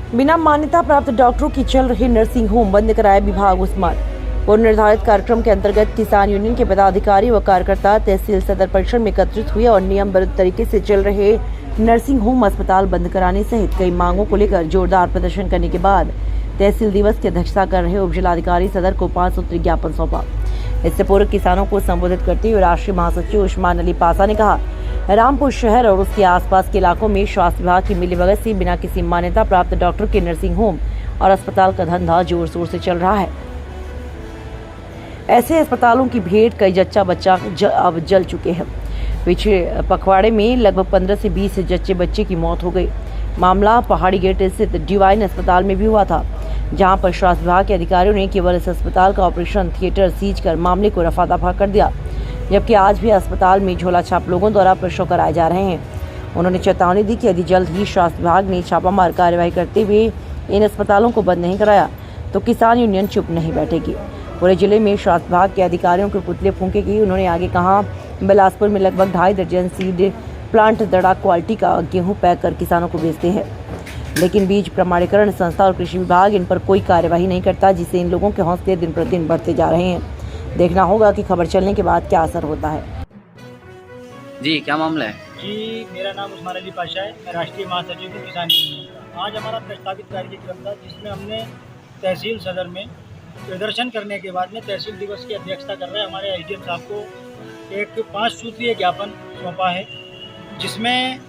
बिना मान्यता प्राप्त डॉक्टरों की चल रही नर्सिंग होम बंद कराए विभाग उस्मान। पूर्व निर्धारित कार्यक्रम के अंतर्गत किसान यूनियन के पदाधिकारी व कार्यकर्ता तहसील सदर परिसर में एकत्रित हुए और नियम विरुद्ध तरीके से चल रहे नर्सिंग होम अस्पताल बंद कराने सहित कई मांगों को लेकर जोरदार प्रदर्शन करने के बाद तहसील दिवस की अध्यक्षता कर रहे उप जिलाधिकारी सदर को 5 सूत्री ज्ञापन सौंपा। इससे पूर्व किसानों को संबोधित करते हुए राष्ट्रीय महासचिव उस्मान अली पासा ने कहा, रामपुर शहर और उसके आसपास के इलाकों में स्वास्थ्य विभाग की मिलीभगत से बिना किसी मान्यता प्राप्त डॉक्टर के नर्सिंग होम और अस्पताल का धंधा जोर शोर से चल रहा है। ऐसे अस्पतालों की भीड़ कई जच्चा बच्चा अब जल चुके हैं। पिछले पखवाड़े में लगभग 15 से 20 जच्चे बच्चे की मौत हो गई। मामला पहाड़ी गेट स्थित डिवाइन अस्पताल में भी हुआ था, जहां पर स्वास्थ्य विभाग के अधिकारियों ने केवल इस अस्पताल का ऑपरेशन थिएटर सीज कर मामले को रफा दफा कर दिया, जबकि आज भी अस्पताल में झोला छाप लोगों द्वारा प्रसव कराए जा रहे हैं। उन्होंने चेतावनी दी कि यदि जल्द ही स्वास्थ्य विभाग ने छापामार कार्यवाही करते हुए इन अस्पतालों को बंद नहीं कराया तो किसान यूनियन चुप नहीं बैठेगी। पूरे जिले में स्वास्थ्य विभाग के अधिकारियों के पुतले फूंकेगी। उन्होंने आगे कहा, बिलासपुर में लगभग 2.5 दर्जन सीड प्लांट दड़ा क्वालिटी का गेहूं पैक कर किसानों को बेचते हैं, लेकिन बीज प्रमाणीकरण संस्था और कृषि विभाग इन पर कोई कार्यवाही नहीं करता, जिससे इन लोगों के हौसले दिन प्रतिदिन बढ़ते जा रहे हैं। देखना होगा कि खबर चलने के बाद क्या असर होता है। जी, क्या मामला है? जी, मेरा नाम उस्मान अली पाशा है। मैं राष्ट्रीय महासचिव हूँ किसान यूनियन का। आज हमारा प्रस्तावित कार्यक्रम था, जिसमें हमने तहसील सदर में प्रदर्शन करने के बाद में तहसील दिवस की अध्यक्षता कर रहे हमारे एसडीएम साहब को एक 5 सूत्रीय ज्ञापन सौंपा है, जिसमें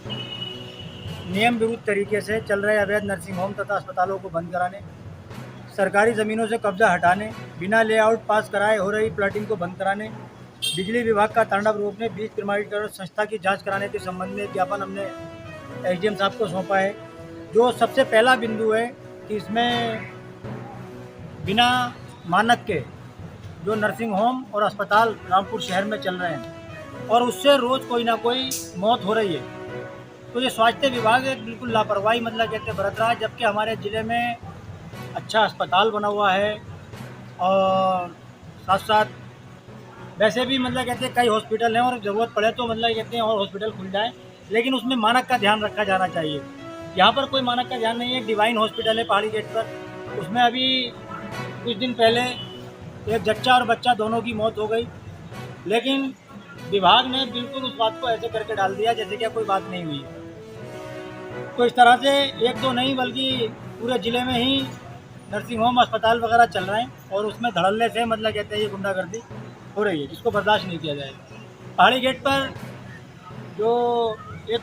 नियम विरुद्ध तरीके से चल रहे अवैध नर्सिंग होम तथा अस्पतालों को बंद कराने, सरकारी ज़मीनों से कब्जा हटाने, बिना लेआउट पास कराए हो रही प्लाटिंग को बंद कराने, बिजली विभाग का तांडव रोकने, बीज प्रमाणीकरण संस्था की जांच कराने के संबंध में ज्ञापन हमने एसडीएम साहब को सौंपा है। जो सबसे पहला बिंदु है कि इसमें बिना मानक के जो नर्सिंग होम और अस्पताल रामपुर शहर में चल रहे हैं और उससे रोज़ कोई ना कोई मौत हो रही है, तो ये स्वास्थ्य विभाग एक बिल्कुल लापरवाही कहते बरत रहा है। जबकि हमारे ज़िले में अच्छा अस्पताल बना हुआ है और साथ साथ वैसे भी कहते हैं कई हॉस्पिटल हैं और ज़रूरत पड़े तो कहते हैं और हॉस्पिटल खुल जाए, लेकिन उसमें मानक का ध्यान रखा जाना चाहिए। यहाँ पर कोई मानक का ध्यान नहीं है। डिवाइन हॉस्पिटल है पहाड़ी गेट पर, उसमें अभी कुछ दिन पहले एक जच्चा और बच्चा दोनों की मौत हो गई, लेकिन विभाग ने बिल्कुल उस बात को ऐसे करके डाल दिया जैसे क्या कोई बात नहीं हुई। तो इस तरह से एक दो नहीं बल्कि पूरे ज़िले में ही नर्सिंग होम अस्पताल वगैरह चल रहे हैं और उसमें धड़ल्ले से कहते हैं ये गुंडागर्दी हो रही है, जिसको बर्दाश्त नहीं किया जाएगा। पहाड़ी गेट पर जो एक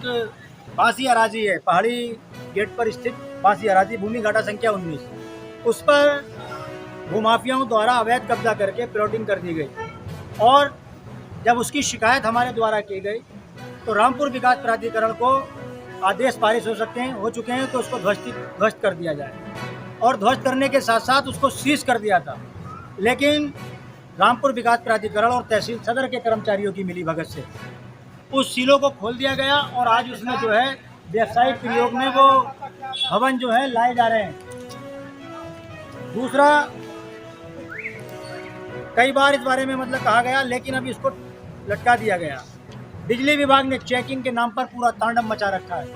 बासी अराजी है, पहाड़ी गेट पर स्थित बासी अराजी भूमि घाटा संख्या 19, उस पर भूमाफियाओं द्वारा अवैध कब्जा करके प्लॉटिंग कर दी गई और जब उसकी शिकायत हमारे द्वारा की गई तो रामपुर विकास प्राधिकरण को आदेश पारित हो चुके हैं तो उसको ध्वस्त कर दिया जाए और ध्वस्त करने के साथ साथ उसको सीज कर दिया था। लेकिन रामपुर विकास प्राधिकरण और तहसील सदर के कर्मचारियों की मिलीभगत से उस सीलों को खोल दिया गया और आज उसमें जो है व्यावसायिक प्रयोग में वो भवन जो है लाए जा रहे हैं। दूसरा, कई बार इस बारे में कहा गया, लेकिन अभी इसको लटका दिया गया। बिजली विभाग ने चेकिंग के नाम पर पूरा तांडव मचा रखा है।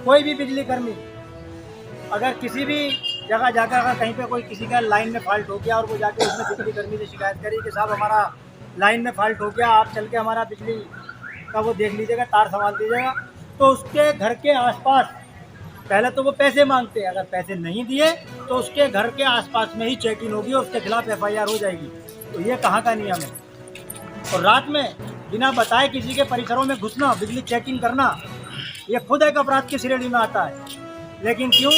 कोई भी बिजली कर्मी अगर किसी भी जगह जाकर अगर कहीं पे कोई किसी का लाइन में फॉल्ट हो गया और वो जाके उसमें बिजली कर्मी से शिकायत करी कि साहब हमारा लाइन में फॉल्ट हो गया, आप चल के हमारा बिजली का वो देख लीजिएगा, तार संभाल दीजिएगा, तो उसके घर के आसपास पहले तो वो पैसे मांगते हैं। अगर पैसे नहीं दिए तो उसके घर के आसपास में ही चेकिंग होगी और उसके खिलाफ एफआईआर हो जाएगी। तो ये कहाँ का नियम है? और रात में बिना बताए किसी के परिसरों में घुसना, बिजली चेकिंग करना, ये खुद एक अपराध की श्रेणी में आता है। लेकिन क्यों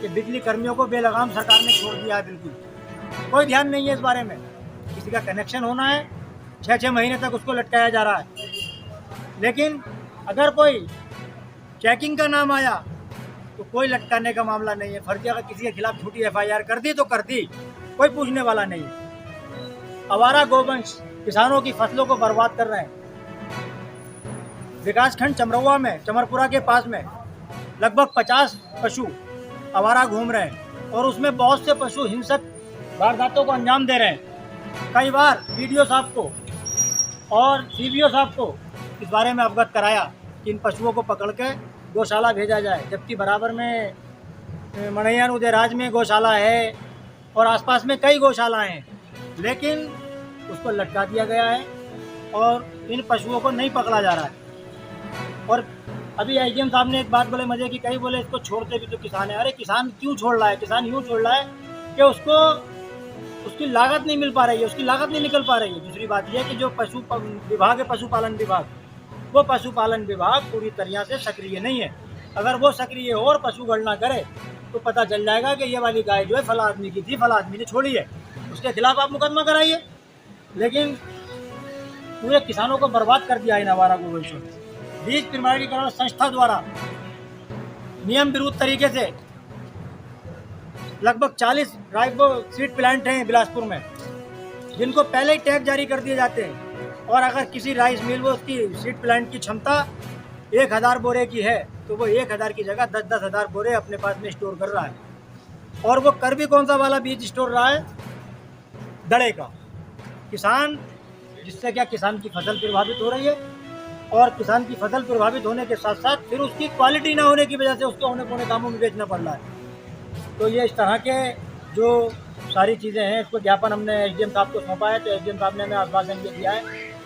कि बिजली कर्मियों को बेलगाम सरकार ने छोड़ दिया है। बिल्कुल कोई ध्यान नहीं है इस बारे में। किसी का कनेक्शन होना है, 6-6 महीने तक उसको लटकाया जा रहा है। लेकिन अगर कोई चेकिंग का नाम आया तो कोई लटकाने का मामला नहीं है। फर्जी अगर किसी के खिलाफ झूठी एफआईआर कर दी तो कर दी, कोई पूछने वाला नहीं है। आवारा गोवंश किसानों की फसलों को बर्बाद कर रहे हैं। विकासखंड चमरौआ में, चमरपुरा के पास में लगभग 50 पशु आवारा घूम रहे हैं और उसमें बहुत से पशु हिंसक वारदातों को अंजाम दे रहे हैं। कई बार वीडियो साहब को और सीबीओ साहब को इस बारे में अवगत कराया कि इन पशुओं को पकड़ के गौशाला भेजा जाए, जबकि बराबर में मणैयान उदयराज में गौशाला है और आसपास में कई गौशालाएं हैं, लेकिन उसको लटका दिया गया है और इन पशुओं को नहीं पकड़ा जा रहा है। और अभी एसडीएम साहब ने एक बात बोले मजे की, कई बोले इसको छोड़ते भी तो किसान है। अरे किसान क्यों छोड़ रहा है? किसान यूँ छोड़ रहा है कि उसको उसकी लागत नहीं मिल पा रही है, उसकी लागत नहीं निकल पा रही है। दूसरी बात यह है कि जो पशु विभाग है, पशुपालन विभाग, वो पशुपालन विभाग पूरी तरह से सक्रिय नहीं है। अगर वो सक्रिय हो और पशु गणना करे तो पता चल जाएगा कि ये वाली गाय जो है फला आदमी की थी, फला आदमी ने छोड़ी है, उसके खिलाफ आप मुकदमा कराइए। लेकिन पूरे किसानों को बर्बाद कर दिया इन आवारा गोवंशों ने। बीज प्रमाणीकरण संस्था द्वारा नियम विरुद्ध तरीके से लगभग 40 राइबो सीड प्लांट हैं बिलासपुर में, जिनको पहले ही टैग जारी कर दिए जाते हैं। और अगर किसी राइस मिल में उसकी सीड प्लांट की क्षमता 1000 बोरे की है तो वो 1000 की जगह 10-10 हज़ार बोरे अपने पास में स्टोर कर रहा है। और वो कर भी कौन सा वाला बीज स्टोर रहा है? दड़े का। किसान, जिससे क्या किसान की फसल प्रभावित हो रही है और किसान की फसल प्रभावित होने के साथ साथ फिर उसकी क्वालिटी ना होने की वजह से उसको औने पौने दामों में बेचना पड़ रहा है। तो ये इस तरह के जो सारी चीज़ें हैं, इसको ज्ञापन हमने एसडीएम साहब को सौंपा है। तो एसडीएम साहब ने हमें आश्वासन ये दिया है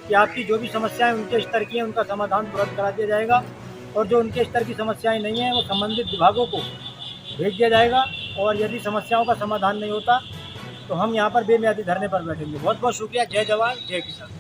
कि आपकी जो भी समस्याएं उनके स्तर की हैं उनका समाधान तुरंत करा दिया जाएगा, और जो उनके स्तर की समस्याएं नहीं हैं वो संबंधित विभागों को भेज दिया जाएगा। और यदि समस्याओं का समाधान नहीं होता तो हम यहाँ पर बेमियादी धरने पर बैठेंगे। बहुत बहुत शुक्रिया। जय जवान जय किसान।